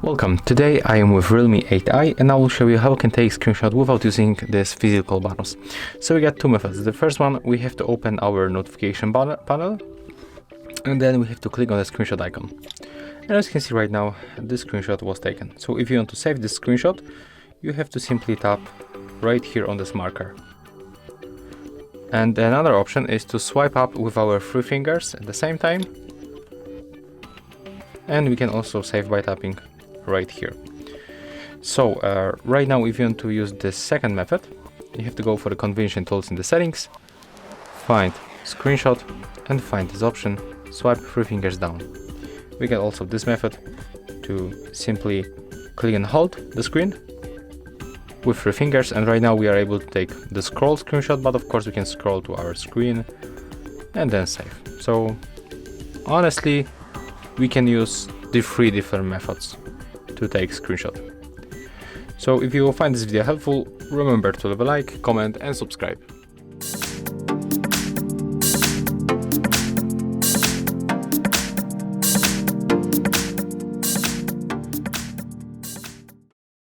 Welcome, today I am with REALME 8i and I will show you how you can take screenshot without using this physical buttons. So we got two methods. The first one, we have to open our notification panel and then we have to click on the screenshot icon. And as you can see right now, this screenshot was taken. So if you want to save this screenshot, you have to simply tap right here on this marker. And another option is to swipe up with our three fingers at the same time. And we can also save by tapping right here. So right now, if you want to use the second method, you have to go for the convention tools in the settings, find screenshot and find this option, swipe three fingers down. We get also this method to simply click and hold the screen with three fingers, and right now we are able to take the scroll screenshot, but of course we can scroll to our screen and then save. So honestly, we can use the three different methods to take screenshot. So if you find this video helpful, remember to leave a like, comment and subscribe.